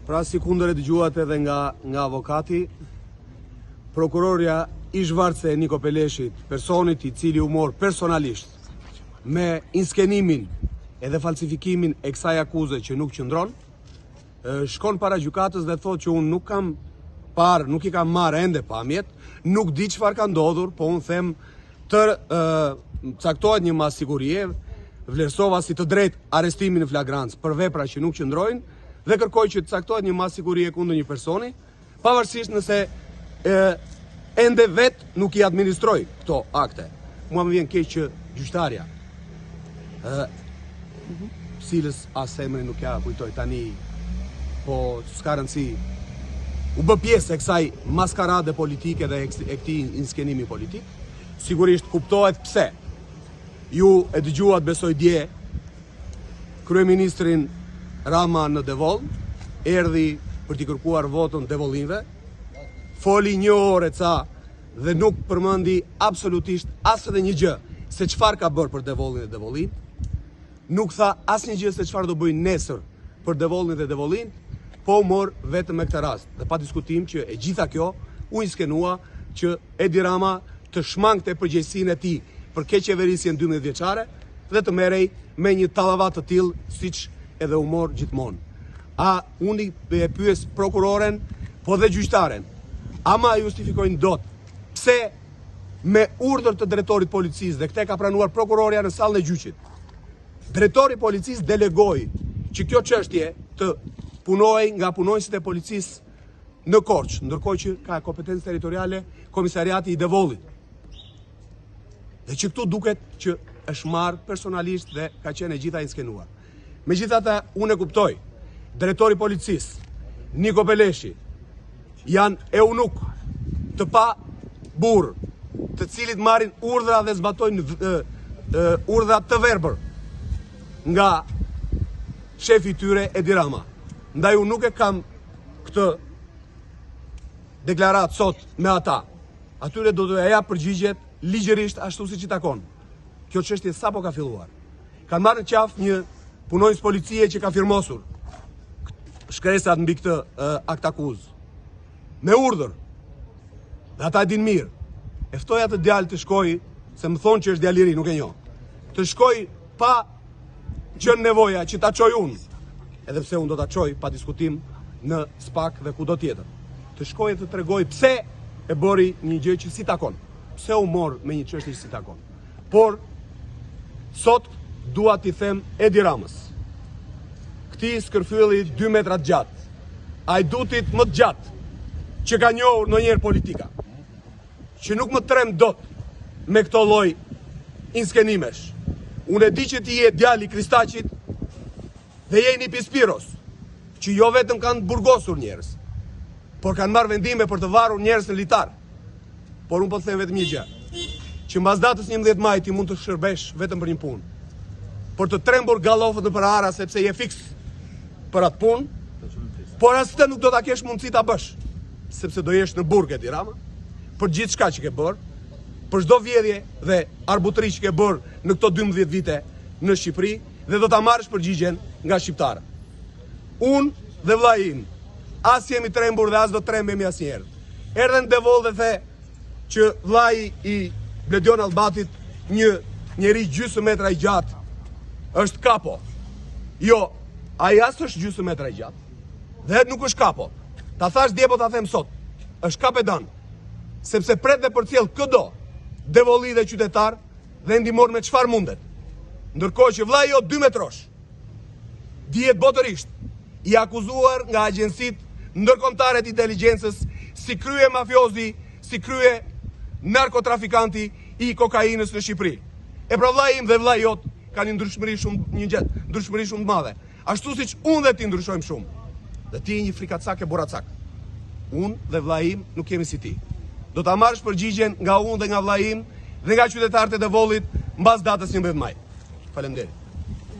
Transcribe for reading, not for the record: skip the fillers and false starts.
Pra si kundër e dëgjuat edhe nga avokati, prokuroria i zhvarce e Niko Peleshit, personit i cili u mor personalisht me inskenimin edhe falsifikimin e kësaj akuze që nuk qëndron, shkon para gjykatës dhe thot që unë nuk kam parë, nuk i kam marrë ende pamjet, nuk di çfarë ka ndodhur, po unë them caktohet një mas sigurie, vlerësova si të drejt arrestimin në flagrancë për vepra që nuk qëndrojnë dhe kërkoj që të caktohet një mas sigurie kundër një personi, pavarësisht nëse ende vetë nuk i administroj këto akte. Mua më vjen keq që gjyqtarja, cilës as emrin nuk ja kujtoj tani, po s'ka rëndësi, u bë pjesë e kësaj maskarade politike dhe e këtij inskenimi politik. Sigurisht kuptohet pse. Ju e dëgjuat besoj dje kryeministrin Rama në Devoll, erdhi për t'i kërkuar votën devollinëve, foli 1 orë ca dhe nuk përmendi absolutisht as edhe një gjë se çfarë ka bërë për Devollin dhe Devollin. Nuk tha asnjë gjë se çfarë do bëjnë nesër për Devollin dhe Devollin, po mor vetëm me këtë rast. Dhe pa diskutim që e gjitha kjo u inskenua që Edi Rama të shmangte përgjegjësinë e tij për keqeverisjen 12 vjeçare dhe të merrej me një tallavat të tillë siç edhe u mor gjithmonë. A unë e pyes prokuroren, po dhe gjyqtaren, ama justifikojnë dot pse me urdhër të drejtorit policisë, dhe këtë ka pranuar prokuroria në sallën e gjyqit, drejtori policisë delegoi që kjo çështje të punohej nga punonjësit e policisë në Korçë, ndërkohë që ka kompetencë territoriale komisariati i Devollit. Dhe që këtu duket që është marrë personalisht dhe ka qenë e gjitha inskenuar. Megjithatë, unë e kuptoj, drejtori policisë, Niko Peleshi, janë eunuk të pa burr, të cilit marrin urdhra dhe zbatojnë urdhra të verbër nga shefi i tyre Edi Rama. Ndaj unë nuk e kam këtë deklarat sot me ata. Atyre do të ja përgjigjet ligjërisht ashtu siç i takon. Kjo çështje sapo ka filluar. Kanë marrë në qafë një punonjës policie që ka firmosur shkresat mbi këtë akt akuzë. Me urdhër. Dhe ata e din mirë. E ftoja të djalë të shkoj, se më thonë që është djalë i ri, nuk e njoh. Të shkoj pa qenë nevoja që ta çoj unë. Edhe pse unë do ta çoj pa diskutim në SPAK dhe kudo tjetër. Të shkoj e të tregoj pse e bëri një gjë që si takon. Pse u mor me një çështje që si takon. Por sot dua t'i them Edi Ramës. Këtij skërfylli 2 metra të gjatë, ajdutit më të gjatë që ka njohur ndonjëherë politika, që nuk më trem dot me këto lloj inskenimesh. Unë e di që ti je djali i Kristaqit dhe je një Pispiros, që jo vetëm kanë burgosur njerëz, por kanë marrë vendime për të varur njerëz në litar. Por unë po të them vetëm një gjë, që mbas datës 11 maj ti mund të shërbesh vetëm për një punë, por të trembur gallofët nëpër ara sepse je fiks për atë punë, por as këtë nuk do ta kesh mundësi ta bësh, sepse do jesh në burg Edi Rama, për gjithë shka që ke bërë, për çdo vjedhje dhe arbutri që ke bërë në këto 12 vite në Shqipëri, dhe do ta marrësh përgjigjen nga shqiptarët. Unë dhe vllai im, as jemi trembur dhe as do trembemi asnjëherë. Erdhen në Devoll dhe the që vllai i Bledion Allbatit, një njeri gjysmë metra i gjatë, është kapo. Jo, ai as është gjysmë metra i gjatë, dhe nuk është kapo. Ta thash dje, po ta them sot, është kapedan, sepse pret dhe përcjell këdo devolli dhe qytetar dhe ndihmon me çfarë mundet. Ndërkohë që vllai jo 2 metrosh, dihet botërisht, i akuzuar nga agjencitë ndërkombëtare të inteligjencës si krye mafiozi, si krye narkotrafikanti i kokainës në Shqipëri. E pra vllai im dhe vllai jot kanë një ndryshmëri shumë të madhe. Ashtu siç unë dhe ti ndryshojmë shumë. Dhe ti je një frikacak e boracak. Unë dhe vllai im nuk kemi si ti. Do ta marrësh përgjigjen nga unë dhe nga vllai im dhe nga qytetarët e Devollit mbas datës 11 maj. Faleminderit.